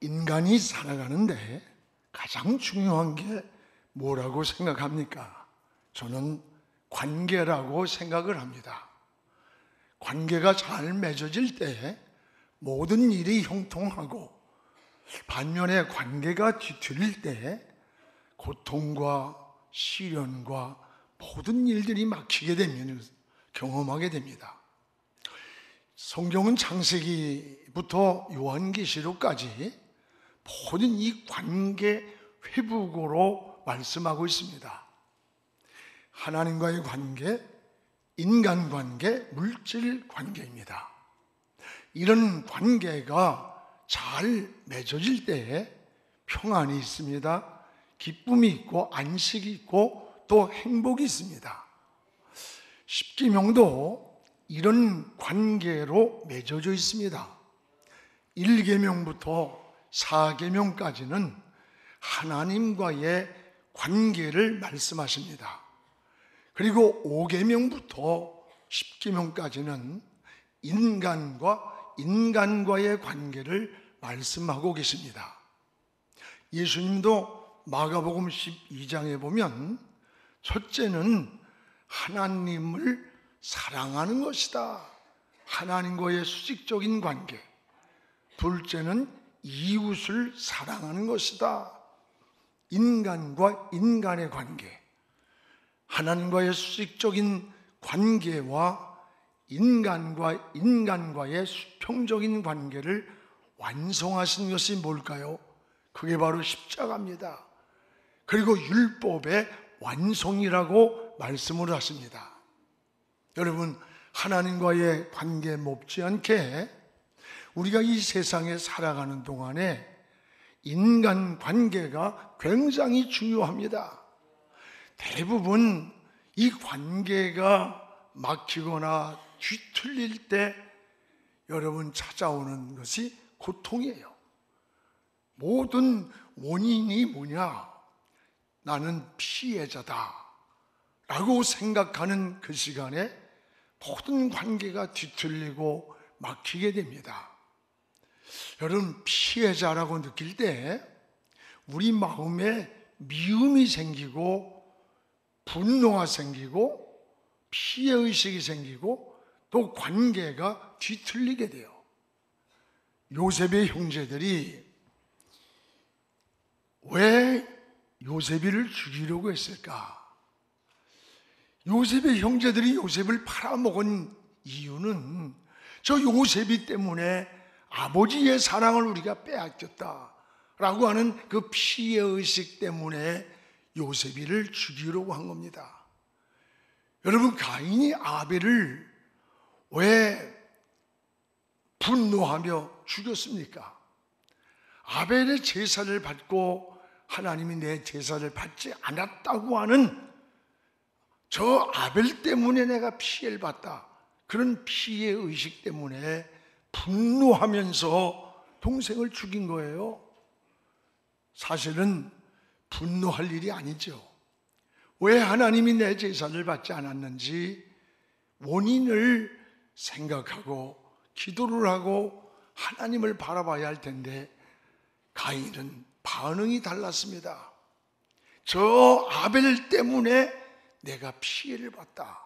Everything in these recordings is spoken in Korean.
인간이 살아가는데 가장 중요한 게 뭐라고 생각합니까? 저는 관계라고 생각을 합니다. 관계가 잘 맺어질 때 모든 일이 형통하고, 반면에 관계가 뒤틀릴 때 고통과 시련과 모든 일들이 막히게 되면 경험하게 됩니다. 성경은 창세기부터 요한계시록까지 모든 이 관계 회복으로 말씀하고 있습니다. 하나님과의 관계, 인간관계, 물질관계입니다. 이런 관계가 잘 맺어질 때에 평안이 있습니다. 기쁨이 있고 안식이 있고 또 행복이 있습니다. 십계명도 이런 관계로 맺어져 있습니다. 1계명부터 4계명까지는 하나님과의 관계를 말씀하십니다. 그리고 5계명부터 10계명까지는 인간과 인간과의 관계를 말씀하고 계십니다. 예수님도 마가복음 12장에 보면 첫째는 하나님을 사랑하는 것이다. 하나님과의 수직적인 관계. 둘째는 이웃을 사랑하는 것이다. 인간과 인간의 관계. 하나님과의 수직적인 관계와 인간과 인간과의 수평적인 관계를 완성하신 것이 뭘까요? 그게 바로 십자가입니다. 그리고 율법의 완성이라고 말씀을 하십니다. 여러분, 하나님과의 관계 못지않게 우리가 이 세상에 살아가는 동안에 인간관계가 굉장히 중요합니다. 대부분 이 관계가 막히거나 뒤틀릴 때 여러분 찾아오는 것이 고통이에요. 모든 원인이 뭐냐? 나는 피해자다 라고 생각하는 그 시간에 모든 관계가 뒤틀리고 막히게 됩니다. 여러분, 피해자라고 느낄 때 우리 마음에 미움이 생기고 분노가 생기고 피해의식이 생기고 또 관계가 뒤틀리게 돼요. 요셉의 형제들이 왜 요셉이를 죽이려고 했을까? 요셉의 형제들이 요셉을 팔아먹은 이유는 저 요셉이 때문에 아버지의 사랑을 우리가 빼앗겼다라고 하는 그 피해의식 때문에 요셉이를 죽이려고 한 겁니다. 여러분, 가인이 아벨을 왜 분노하며 죽였습니까? 아벨의 제사를 받고 하나님이 내 제사를 받지 않았다고 하는 저 아벨 때문에 내가 피해를 봤다. 그런 피해의식 때문에 분노하면서 동생을 죽인 거예요. 사실은 분노할 일이 아니죠. 왜 하나님이 내 제사를 받지 않았는지 원인을 생각하고 기도를 하고 하나님을 바라봐야 할 텐데 가인은 반응이 달랐습니다. 저 아벨 때문에 내가 피해를 봤다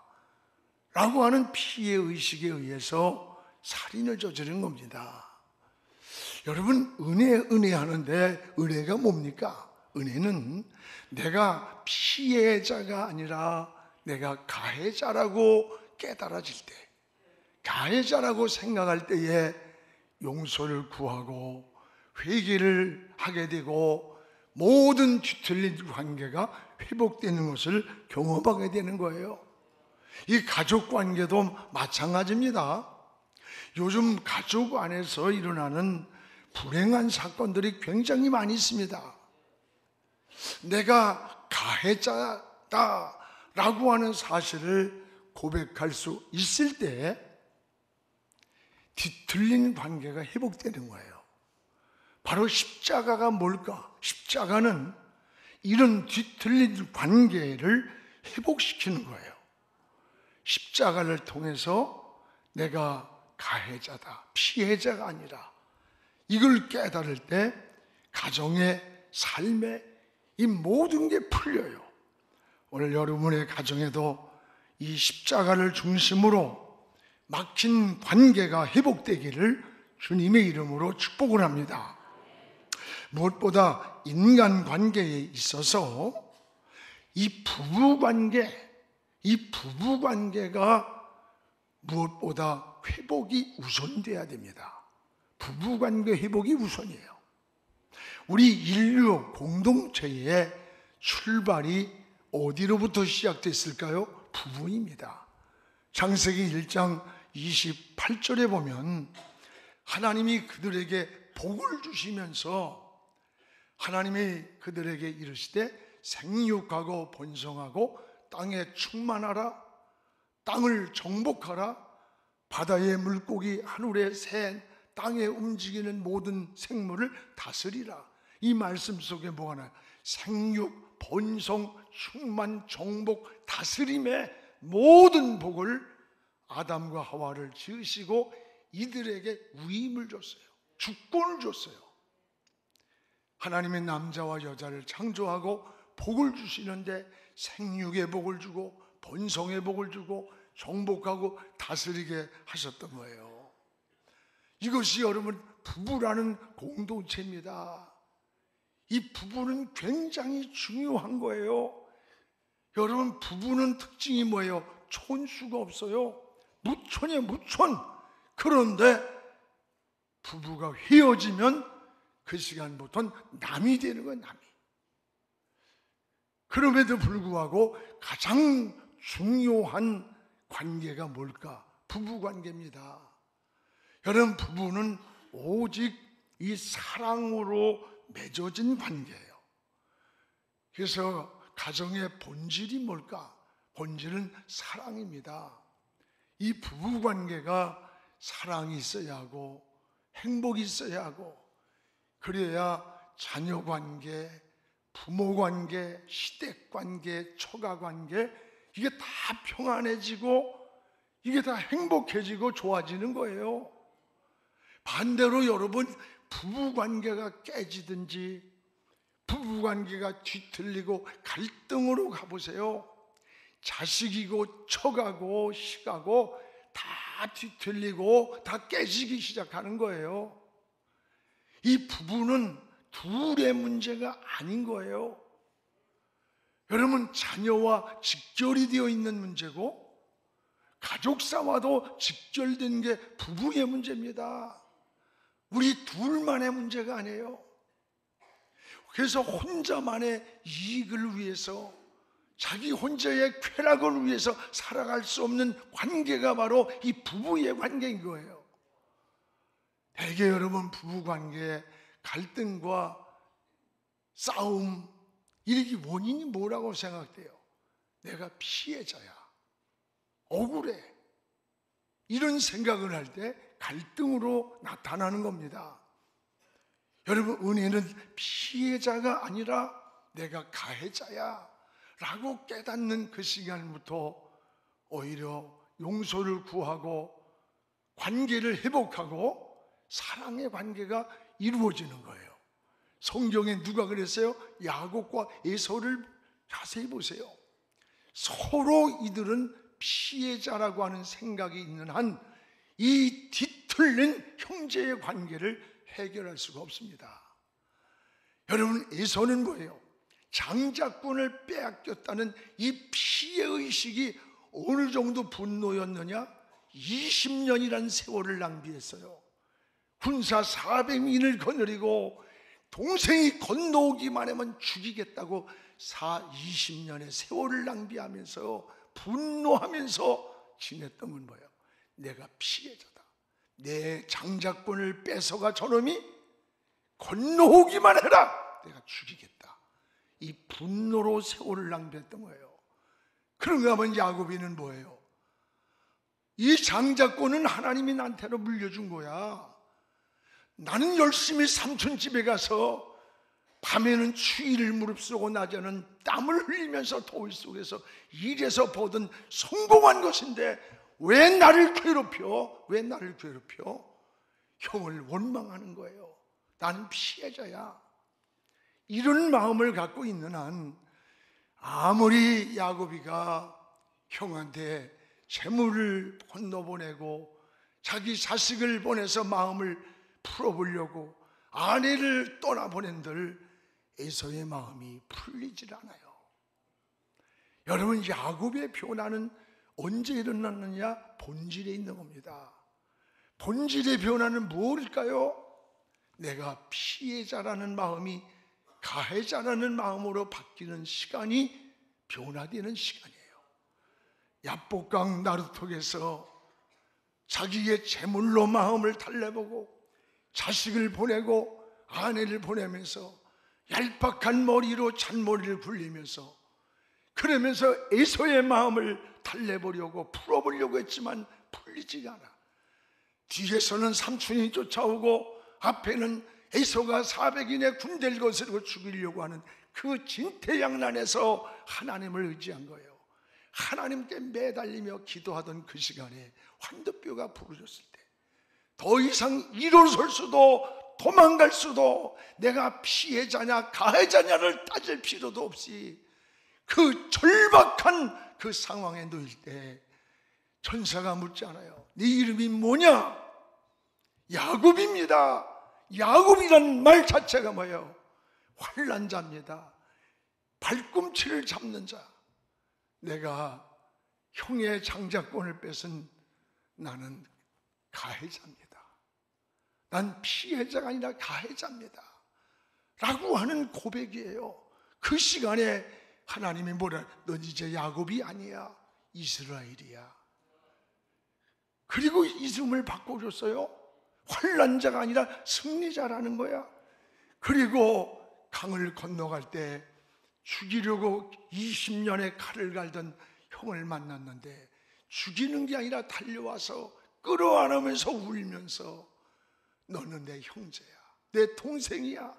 라고 하는 피해의식에 의해서 살인을 저지른 겁니다. 여러분, 은혜 하는데 은혜가 뭡니까? 은혜는 내가 피해자가 아니라 내가 가해자라고 깨달아질 때, 가해자라고 생각할 때에 용서를 구하고 회개를 하게 되고 모든 뒤틀린 관계가 회복되는 것을 경험하게 되는 거예요. 이 가족 관계도 마찬가지입니다. 요즘 가족 안에서 일어나는 불행한 사건들이 굉장히 많이 있습니다. 내가 가해자다라고 하는 사실을 고백할 수 있을 때 뒤틀린 관계가 회복되는 거예요. 바로 십자가가 뭘까? 십자가는 이런 뒤틀린 관계를 회복시키는 거예요. 십자가를 통해서 내가 가해자다, 피해자가 아니라 이걸 깨달을 때 가정의 삶에 이 모든 게 풀려요. 오늘 여러분의 가정에도 이 십자가를 중심으로 막힌 관계가 회복되기를 주님의 이름으로 축복을 합니다. 무엇보다 인간관계에 있어서 이 부부관계가 무엇보다 회복이 우선돼야 됩니다. 부부관계 회복이 우선이에요. 우리 인류 공동체의 출발이 어디로부터 시작됐을까요? 부부입니다. 창세기 1장 28절에 보면 하나님이 그들에게 복을 주시면서 하나님이 그들에게 이르시되 생육하고 번성하고 땅에 충만하라, 땅을 정복하라, 바다의 물고기, 하늘의 새, 땅에 움직이는 모든 생물을 다스리라. 이 말씀 속에 뭐가 나요? 생육, 번성, 충만, 정복, 다스림의 모든 복을 아담과 하와를 지으시고 이들에게 위임을 줬어요. 주권을 줬어요. 하나님의 남자와 여자를 창조하고 복을 주시는데 생육의 복을 주고 번성의 복을 주고 정복하고 다스리게 하셨던 거예요. 이것이 여러분 부부라는 공동체입니다. 이 부부는 굉장히 중요한 거예요. 여러분 부부는 특징이 뭐예요? 촌수가 없어요. 무촌이에요, 무촌. 그런데 부부가 헤어지면 그 시간부터는 남이 되는 거예요, 남이. 그럼에도 불구하고 가장 중요한 관계가 뭘까? 부부관계입니다. 여러분 부부는 오직 이 사랑으로 맺어진 관계예요. 그래서 가정의 본질이 뭘까? 본질은 사랑입니다. 이 부부관계가 사랑이 있어야 하고 행복이 있어야 하고 그래야 자녀관계, 부모관계, 시댁관계, 처가관계 이게 다 평안해지고 이게 다 행복해지고 좋아지는 거예요. 반대로 여러분 부부관계가 깨지든지 부부관계가 뒤틀리고 갈등으로 가보세요. 자식이고 처가고 시가고 다 뒤틀리고 다 깨지기 시작하는 거예요. 이 부부는 둘의 문제가 아닌 거예요. 여러분 자녀와 직결이 되어 있는 문제고 가족사와도 직결된 게 부부의 문제입니다. 우리 둘만의 문제가 아니에요. 그래서 혼자만의 이익을 위해서 자기 혼자의 쾌락을 위해서 살아갈 수 없는 관계가 바로 이 부부의 관계인 거예요. 대개 여러분 부부관계에 갈등과 싸움 이렇게 원인이 뭐라고 생각돼요? 내가 피해자야, 억울해, 이런 생각을 할 때 갈등으로 나타나는 겁니다. 여러분 은혜는 피해자가 아니라 내가 가해자야 라고 깨닫는 그 시간부터 오히려 용서를 구하고 관계를 회복하고 사랑의 관계가 이루어지는 거예요. 성경에 누가 그랬어요? 야곱과 에서를 자세히 보세요. 서로 이들은 피해자라고 하는 생각이 있는 한 이 뒤틀린 형제의 관계를 해결할 수가 없습니다. 여러분 에서는 뭐예요? 장자권을 빼앗겼다는 이 피해의식이 어느 정도 분노였느냐? 20년이란 세월을 낭비했어요. 군사 400인을 거느리고 동생이 건너오기만 하면 죽이겠다고 20년의 세월을 낭비하면서 분노하면서 지냈던 건 뭐예요? 내가 피해자다. 내 장자권을 뺏어가 저놈이 건너오기만 해라. 내가 죽이겠다. 이 분노로 세월을 낭비했던 거예요. 그런가 하면 야곱이는 뭐예요? 이 장자권은 하나님이 나한테로 물려준 거야. 나는 열심히 삼촌 집에 가서 밤에는 추위를 무릅쓰고 낮에는 땀을 흘리면서 더위 속에서 일해서 보던 성공한 것인데 왜 나를 괴롭혀? 왜 나를 괴롭혀? 형을 원망하는 거예요. 나는 피해자야. 이런 마음을 갖고 있는 한 아무리 야곱이가 형한테 재물을 건너보내고 자기 자식을 보내서 마음을 풀어보려고 아내를 떠나보낸들 에서의 마음이 풀리질 않아요. 여러분, 야곱의 변화는 언제 일어났느냐? 본질에 있는 겁니다. 본질의 변화는 무엇일까요? 내가 피해자라는 마음이 가해자라는 마음으로 바뀌는 시간이 변화되는 시간이에요. 야복강 나루톡에서 자기의 재물로 마음을 달래보고 자식을 보내고 아내를 보내면서 얄팍한 머리로 잔머리를 굴리면서 그러면서 에서의 마음을 달래보려고 풀어보려고 했지만 풀리지가 않아. 뒤에서는 삼촌이 쫓아오고 앞에는 에서가 400인의 군대를 거스르고 죽이려고 하는 그 진퇴양난에서 하나님을 의지한 거예요. 하나님께 매달리며 기도하던 그 시간에 환도뼈가 부러졌을 때 더 이상 일어설 수도 도망갈 수도 내가 피해자냐 가해자냐를 따질 필요도 없이 그 절박한 그 상황에 놓일 때 천사가 묻지 않아요. 네 이름이 뭐냐? 야곱입니다. 야곱이란 말 자체가 뭐예요? 환난자입니다. 발꿈치를 잡는 자. 내가 형의 장자권을 뺏은 나는 가해자입니다. 난 피해자가 아니라 가해자입니다 라고 하는 고백이에요. 그 시간에 하나님이 뭐라, 넌 이제 야곱이 아니야, 이스라엘이야. 그리고 이름을 바꿔줬어요. 환난자가 아니라 승리자라는 거야. 그리고 강을 건너갈 때 죽이려고 20년의 칼을 갈던 형을 만났는데 죽이는 게 아니라 달려와서 끌어안으면서 울면서 너는 내 형제야, 내 동생이야.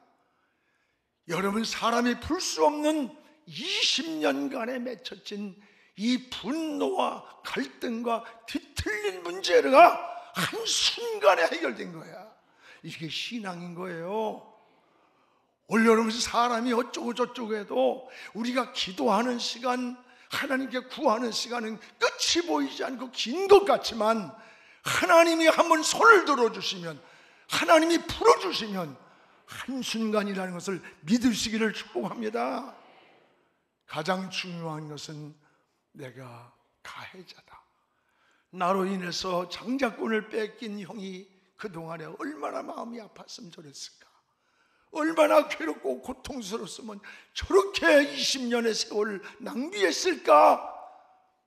여러분, 사람이 풀 수 없는 20년간에 맺혀진 이 분노와 갈등과 뒤틀린 문제가 한순간에 해결된 거야. 이게 신앙인 거예요. 올여름 사람이 어쩌고 저쩌고 해도 우리가 기도하는 시간, 하나님께 구하는 시간은 끝이 보이지 않고 긴 것 같지만 하나님이 한번 손을 들어주시면, 하나님이 풀어주시면 한순간이라는 것을 믿으시기를 축복합니다. 가장 중요한 것은 내가 가해자다. 나로 인해서 장자권을 뺏긴 형이 그동안에 얼마나 마음이 아팠으면 저랬을까, 얼마나 괴롭고 고통스러웠으면 저렇게 20년의 세월을 낭비했을까.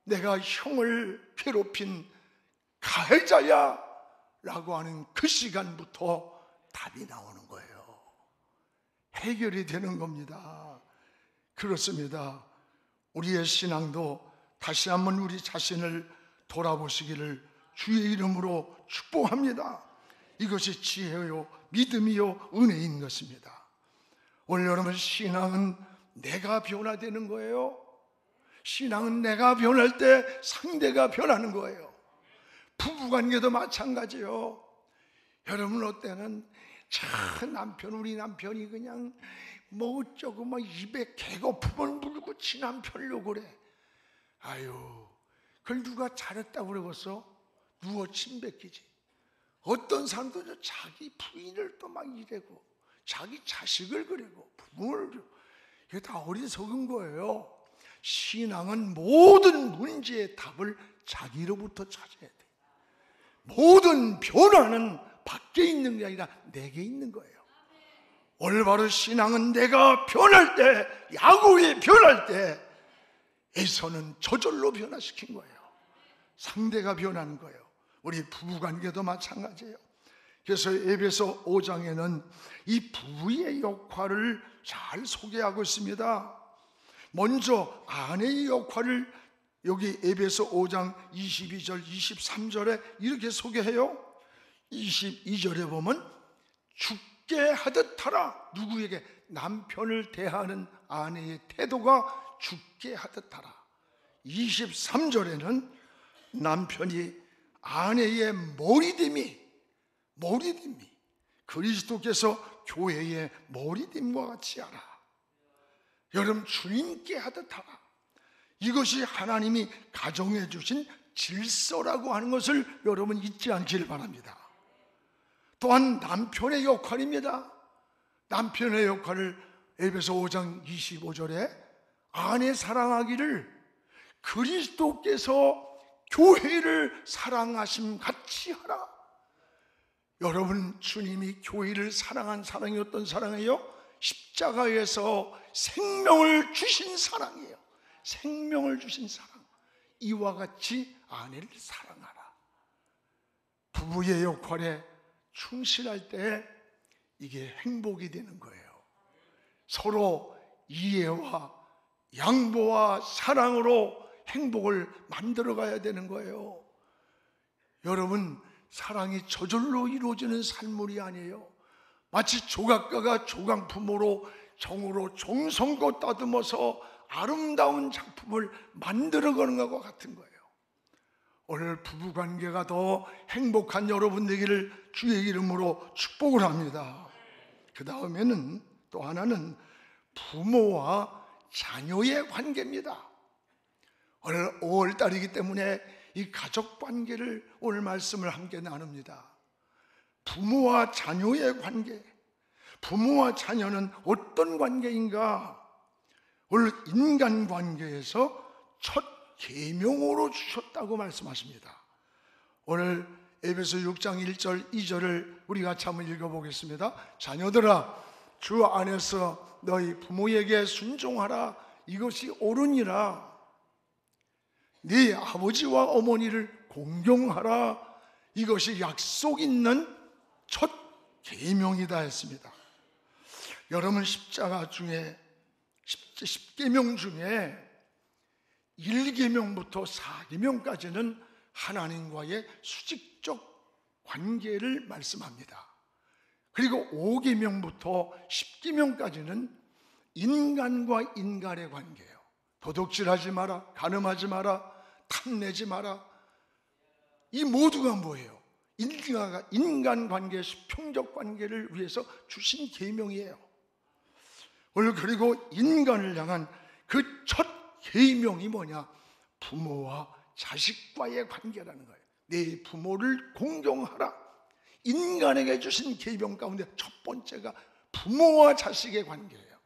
내가 형을 괴롭힌 가해자야 라고 하는 그 시간부터 답이 나오는 거예요. 해결이 되는 겁니다. 그렇습니다. 우리의 신앙도 다시 한번 우리 자신을 돌아보시기를 주의 이름으로 축복합니다. 이것이 지혜요 믿음이요 은혜인 것입니다. 오늘 여러분, 신앙은 내가 변화되는 거예요. 신앙은 내가 변할 때 상대가 변하는 거예요. 부부관계도 마찬가지요. 여러분, 어때는 우리 남편이 그냥 뭐 어쩌고 막 입에 개거품을 물고 지 남편이라고 그래. 아유, 그걸 누가 잘했다고 그러겠어? 누워 침뱉기지. 어떤 사람도 자기 부인을 또 막 이래고 자기 자식을 그리고 부모를 그리고, 이게 다 어리석은 거예요. 신앙은 모든 문제의 답을 자기로부터 찾아야 돼. 모든 변화는 밖에 있는 게 아니라 내게 있는 거예요. 올바른 신앙은 내가 변할 때, 야곱이 변할 때 에서는 저절로 변화시킨 거예요. 상대가 변하는 거예요. 우리 부부관계도 마찬가지예요. 그래서 에베소 5장에는 이 부부의 역할을 잘 소개하고 있습니다. 먼저 아내의 역할을 여기 에베소 5장 22절 23절에 이렇게 소개해요. 22절에 보면 죽게 하듯 하라. 누구에게? 남편을 대하는 아내의 태도가 죽게 하듯 하라. 23절에는 남편이 아내의 머리됨이 그리스도께서 교회의 머리됨과 같이 하라. 여러분, 주님께 하듯 하라. 이것이 하나님이 가정해 주신 질서라고 하는 것을 여러분 잊지 않기를 바랍니다. 또한 남편의 역할입니다. 남편의 역할을 에베소 5장 25절에 아내 사랑하기를 그리스도께서 교회를 사랑하심 같이 하라. 여러분, 주님이 교회를 사랑한 사랑이 어떤 사랑이에요? 십자가에서 생명을 주신 사랑이에요. 생명을 주신 사랑. 이와 같이 아내를 사랑하라. 부부의 역할에 충실할 때 이게 행복이 되는 거예요. 서로 이해와 양보와 사랑으로 행복을 만들어 가야 되는 거예요. 여러분, 사랑이 저절로 이루어지는 산물이 아니에요. 마치 조각가가 조각품으로 정으로 정성껏 다듬어서 아름다운 작품을 만들어가는 것과 같은 거예요. 오늘 부부관계가 더 행복한 여러분 되기를 주의 이름으로 축복을 합니다. 그 다음에는 또 하나는 부모와 자녀의 관계입니다. 오늘 5월달이기 때문에 이 가족관계를 오늘 말씀을 함께 나눕니다. 부모와 자녀의 관계. 부모와 자녀는 어떤 관계인가? 오늘 인간관계에서 첫 계명으로 주셨다고 말씀하십니다. 오늘 에베소 6장 1절 2절을 우리 같이 한번 읽어보겠습니다. 자녀들아, 주 안에서 너희 부모에게 순종하라. 이것이 옳으니라. 네 아버지와 어머니를 공경하라. 이것이 약속 있는 첫 계명이다 했습니다. 여러분, 십자가 중에 10계명 중에 1계명부터 4계명까지는 하나님과의 수직적 관계를 말씀합니다. 그리고 5계명부터 10계명까지는 인간과 인간의 관계예요. 도둑질하지 마라, 간음하지 마라, 탐내지 마라. 이 모두가 뭐예요? 인간관계, 수평적 관계를 위해서 주신 계명이에요. 오늘 그리고 인간을 향한 그 첫 계명이 뭐냐? 부모와 자식과의 관계라는 거예요. 내 부모를 공경하라. 인간에게 주신 계명 가운데 첫 번째가 부모와 자식의 관계예요.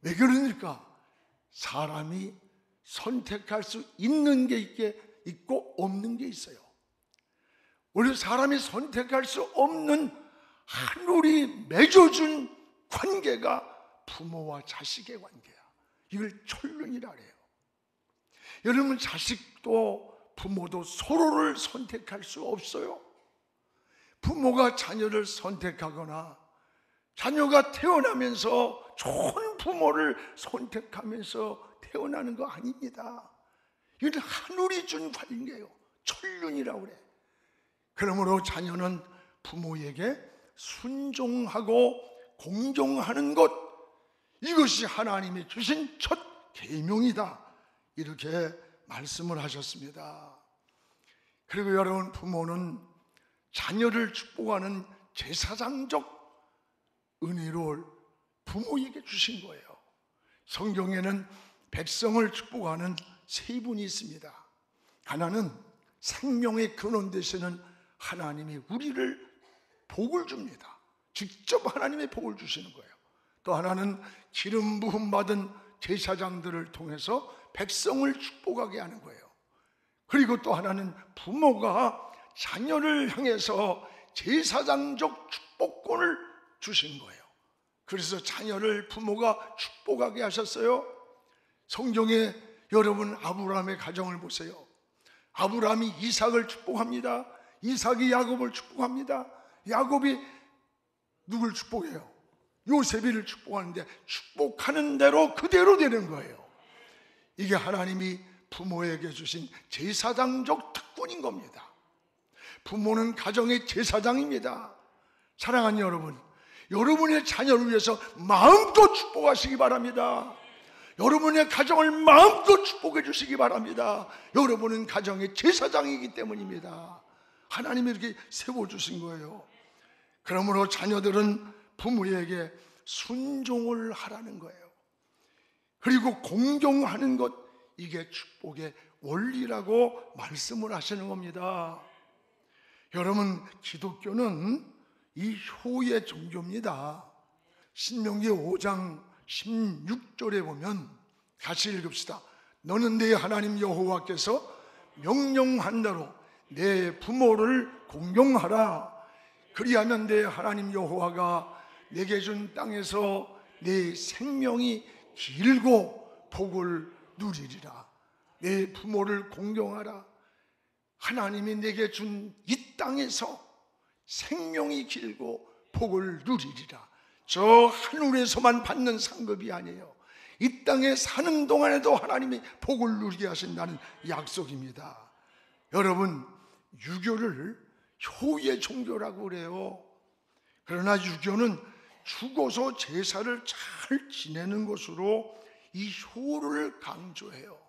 왜 그러니까? 사람이 선택할 수 있는 게 있고 없는 게 있어요. 우리 사람이 선택할 수 없는 하늘이 맺어준 관계가 부모와 자식의 관계야. 이걸 천륜이라 그래요. 여러분, 자식도 부모도 서로를 선택할 수 없어요. 부모가 자녀를 선택하거나 자녀가 태어나면서 좋은 부모를 선택하면서 태어나는 거 아닙니다. 이건 하늘이 준 관계예요. 천륜이라고 그래. 그러므로 자녀는 부모에게 순종하고 공경하는 것, 이것이 하나님이 주신 첫 계명이다, 이렇게 말씀을 하셨습니다. 그리고 여러분, 부모는 자녀를 축복하는 제사장적 은혜를 부모에게 주신 거예요. 성경에는 백성을 축복하는 세 분이 있습니다. 하나는 생명의 근원 되시는 하나님이 우리를 복을 줍니다. 직접 하나님의 복을 주시는 거예요. 또 하나는 기름 부음 받은 제사장들을 통해서 백성을 축복하게 하는 거예요. 그리고 또 하나는 부모가 자녀를 향해서 제사장적 축복권을 주신 거예요. 그래서 자녀를 부모가 축복하게 하셨어요. 성경에 여러분 아브라함의 가정을 보세요. 아브라함이 이삭을 축복합니다. 이삭이 야곱을 축복합니다. 야곱이 누굴 축복해요? 요셉이를 축복하는데 축복하는 대로 그대로 되는 거예요. 이게 하나님이 부모에게 주신 제사장적 특권인 겁니다. 부모는 가정의 제사장입니다. 사랑하는 여러분, 여러분의 자녀를 위해서 마음껏 축복하시기 바랍니다. 여러분의 가정을 마음껏 축복해 주시기 바랍니다. 여러분은 가정의 제사장이기 때문입니다. 하나님이 이렇게 세워주신 거예요. 그러므로 자녀들은 부모에게 순종을 하라는 거예요. 그리고 공경하는 것, 이게 축복의 원리라고 말씀을 하시는 겁니다. 여러분, 기독교는 이 효의 종교입니다. 신명기 5장 16절에 보면, 같이 읽읍시다. 너는 내 하나님 여호와께서 명령한 대로 내 부모를 공경하라. 그리하면 내 하나님 여호와가 내게 준 땅에서 내 생명이 길고 복을 누리리라. 내 부모를 공경하라. 하나님이 내게 준 이 땅에서 생명이 길고 복을 누리리라. 저 하늘에서만 받는 상급이 아니에요. 이 땅에 사는 동안에도 하나님이 복을 누리게 하신다는 약속입니다. 여러분, 유교를 효의 종교라고 그래요. 그러나 유교는 죽어서 제사를 잘 지내는 것으로 이 효를 강조해요.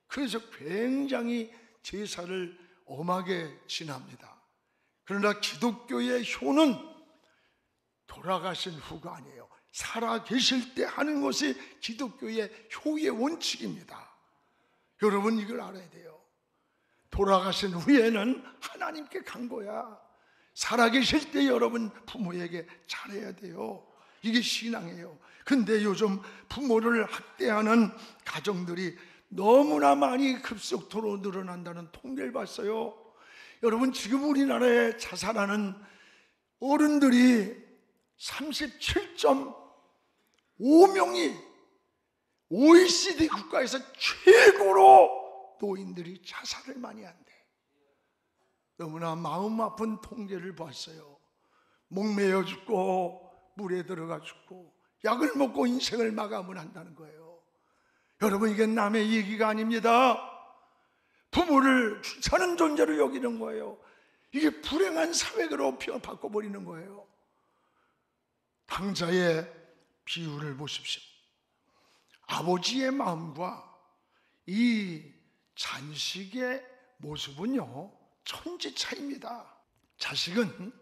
그래서 굉장히 제사를 엄하게 지납니다. 그러나 기독교의 효는 돌아가신 후가 아니에요. 살아 계실 때 하는 것이 기독교의 효의 원칙입니다. 여러분, 이걸 알아야 돼요. 돌아가신 후에는 하나님께 간 거야. 살아 계실 때 여러분 부모에게 잘해야 돼요. 이게 신앙이에요. 근데 요즘 부모를 학대하는 가정들이 너무나 많이 급속도로 늘어난다는 통계를 봤어요. 여러분, 지금 우리나라에 자살하는 어른들이 37.5명이 OECD 국가에서 최고로 노인들이 자살을 많이 한대. 너무나 마음 아픈 통계를 봤어요. 목매어 죽고 물에 들어가 죽고 약을 먹고 인생을 마감을 한다는 거예요. 여러분, 이게 남의 얘기가 아닙니다. 부모를 귀찮은 존재로 여기는 거예요. 이게 불행한 사회로 바꿔버리는 거예요. 당자의 비유를 보십시오. 아버지의 마음과 이 자식의 모습은요, 천지 차이입니다. 자식은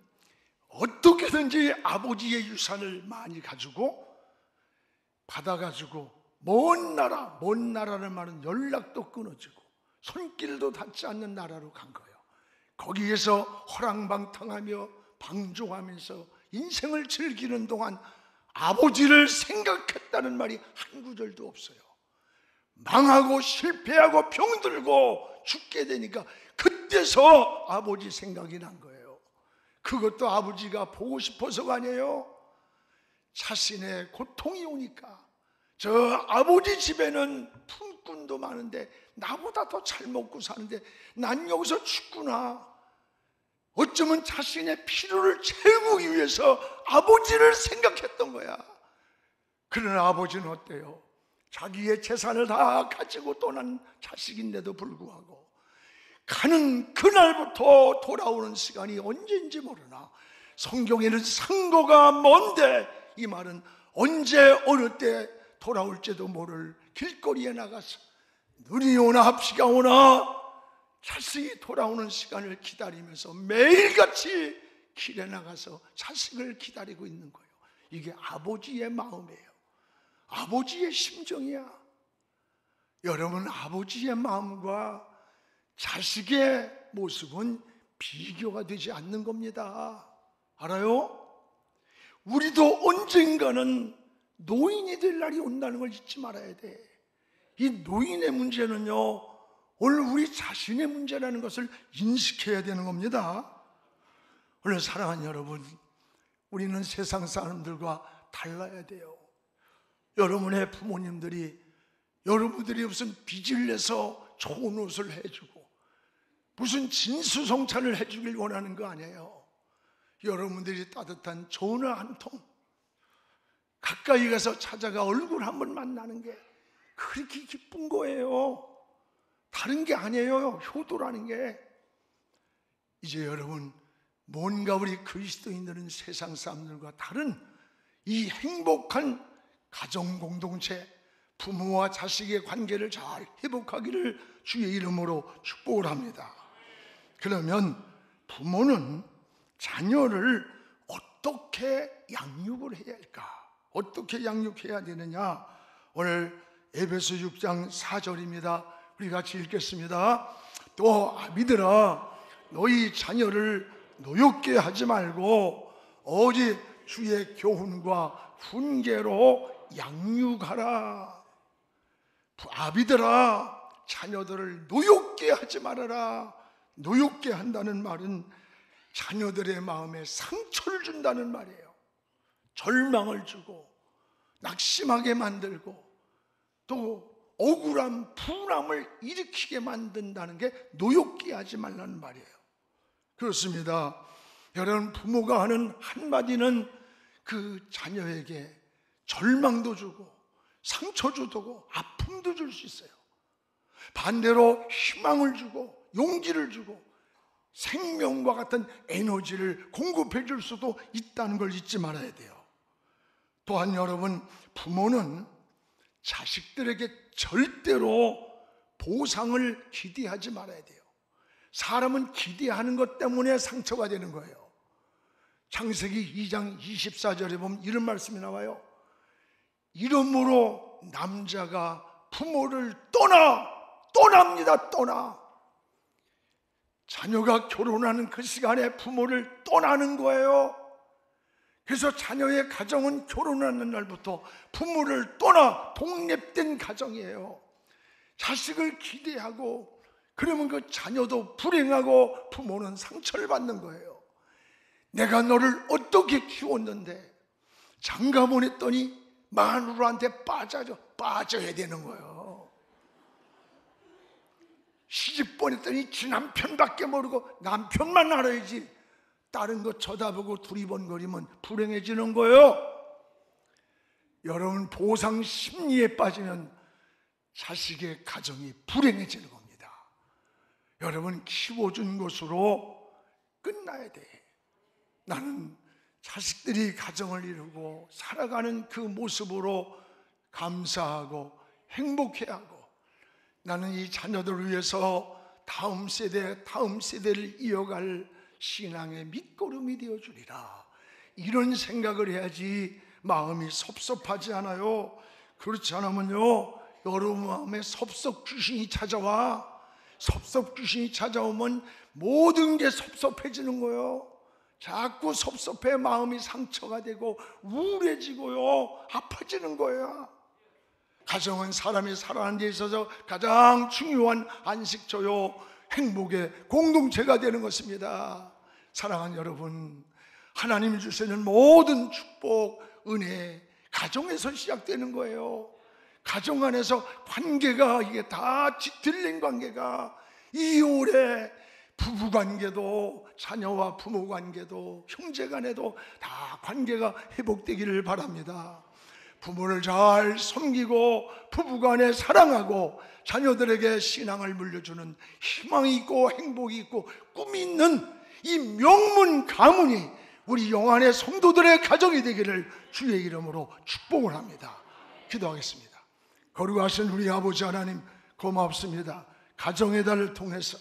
어떻게든지 아버지의 유산을 많이 가지고 받아가지고 먼 나라를 말은 연락도 끊어지고 손길도 닿지 않는 나라로 간 거예요. 거기에서 허랑방탕하며 방종하면서 인생을 즐기는 동안 아버지를 생각했다는 말이 한 구절도 없어요. 망하고 실패하고 병들고 죽게 되니까 그때서 아버지 생각이 난 거예요. 그것도 아버지가 보고 싶어서가 아니에요. 자신의 고통이 오니까 저 아버지 집에는 품꾼도 많은데 나보다 더 잘 먹고 사는데 난 여기서 죽구나. 어쩌면 자신의 필요를 채우기 위해서 아버지를 생각했던 거야. 그러나 아버지는 어때요? 자기의 재산을 다 가지고 떠난 자식인데도 불구하고 가는 그날부터 돌아오는 시간이 언제인지 모르나 성경에는 상고가 먼데, 이 말은 언제 어느 때 돌아올지도 모를 길거리에 나가서 눈이 오나 비가 오나 자식이 돌아오는 시간을 기다리면서 매일같이 길에 나가서 자식을 기다리고 있는 거예요. 이게 아버지의 마음이에요. 아버지의 심정이야. 여러분, 아버지의 마음과 자식의 모습은 비교가 되지 않는 겁니다. 알아요? 우리도 언젠가는 노인이 될 날이 온다는 걸 잊지 말아야 돼. 이 노인의 문제는요, 오늘 우리 자신의 문제라는 것을 인식해야 되는 겁니다. 오늘 사랑하는 여러분, 우리는 세상 사람들과 달라야 돼요. 여러분의 부모님들이 여러분들이 무슨 빚을 내서 좋은 옷을 해주고 무슨 진수성찬을 해주길 원하는 거 아니에요. 여러분들이 따뜻한 전화 한 통, 가까이 가서 찾아가 얼굴 한번 만나는 게 그렇게 기쁜 거예요. 다른 게 아니에요. 효도라는 게. 이제 여러분, 뭔가 우리 그리스도인들은 세상 사람들과 다른 이 행복한 가정 공동체, 부모와 자식의 관계를 잘 회복하기를 주의 이름으로 축복을 합니다. 그러면 부모는 자녀를 어떻게 양육을 해야 할까? 어떻게 양육해야 되느냐? 오늘 에베소 6장 4절입니다. 우리 같이 읽겠습니다. 또 아비들아, 너희 자녀를 노엽게 하지 말고 오직 주의 교훈과 훈계로 양육하라. 아비들아, 자녀들을 노엽게 하지 말아라. 노엽게 한다는 말은 자녀들의 마음에 상처를 준다는 말이에요. 절망을 주고 낙심하게 만들고 또 억울함, 분함을 일으키게 만든다는 게 노엽게 하지 말라는 말이에요. 그렇습니다. 여러분, 부모가 하는 한마디는 그 자녀에게 절망도 주고 상처도 주고 아픔도 줄 수 있어요. 반대로 희망을 주고 용기를 주고 생명과 같은 에너지를 공급해 줄 수도 있다는 걸 잊지 말아야 돼요. 또한 여러분, 부모는 자식들에게 절대로 보상을 기대하지 말아야 돼요. 사람은 기대하는 것 때문에 상처가 되는 거예요. 창세기 2장 24절에 보면 이런 말씀이 나와요. 이러므로 남자가 부모를 떠납니다. 자녀가 결혼하는 그 시간에 부모를 떠나는 거예요. 그래서 자녀의 가정은 결혼하는 날부터 부모를 떠나 독립된 가정이에요. 자식을 기대하고 그러면 그 자녀도 불행하고 부모는 상처를 받는 거예요. 내가 너를 어떻게 키웠는데 장가 보냈더니 마누라한테 빠져야 되는 거예요. 시집 보냈더니 지 남편밖에 모르고 남편만 알아야지 다른 거 쳐다보고 두리번거리면 불행해지는 거예요. 여러분, 보상 심리에 빠지면 자식의 가정이 불행해지는 겁니다. 여러분, 키워준 것으로 끝나야 돼. 나는 자식들이 가정을 이루고 살아가는 그 모습으로 감사하고 행복해하고 나는 이 자녀들을 위해서 다음 세대를 이어갈 신앙의 밑거름이 되어주리라. 이런 생각을 해야지 마음이 섭섭하지 않아요. 그렇지 않으면요, 여러분 마음에 섭섭 귀신이 찾아와. 섭섭 귀신이 찾아오면 모든 게 섭섭해지는 거예요. 자꾸 섭섭해 마음이 상처가 되고 우울해지고요, 아파지는 거예요. 가정은 사람이 살아가는 데 있어서 가장 중요한 안식처요, 행복의 공동체가 되는 것입니다. 사랑하는 여러분, 하나님이 주시는 모든 축복, 은혜, 가정에서 시작되는 거예요. 가정 안에서 관계가 이게 다 뒤틀린 관계가 이오래 부부관계도 자녀와 부모관계도 형제간에도 다 관계가 회복되기를 바랍니다. 부모를 잘 섬기고 부부간에 사랑하고 자녀들에게 신앙을 물려주는 희망이 있고 행복이 있고 꿈이 있는 이 명문 가문이 우리 영안의 성도들의 가정이 되기를 주의 이름으로 축복을 합니다. 기도하겠습니다. 거룩하신 우리 아버지 하나님, 고맙습니다. 가정의 달을 통해서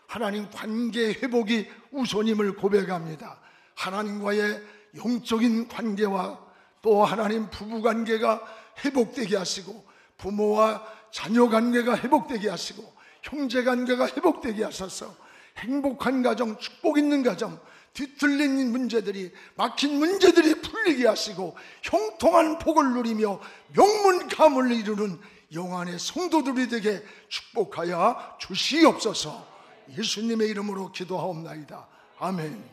하나님 관계 회복이 우선임을 고백합니다. 하나님과의 영적인 관계와 또 하나님 부부관계가 회복되게 하시고 부모와 자녀관계가 회복되게 하시고 형제관계가 회복되게 하셔서 행복한 가정, 축복 있는 가정, 뒤틀린 문제들이, 막힌 문제들이 풀리게 하시고 형통한 복을 누리며 명문 가문을 이루는 영안의 성도들이 되게 축복하여 주시옵소서. 예수님의 이름으로 기도하옵나이다. 아멘.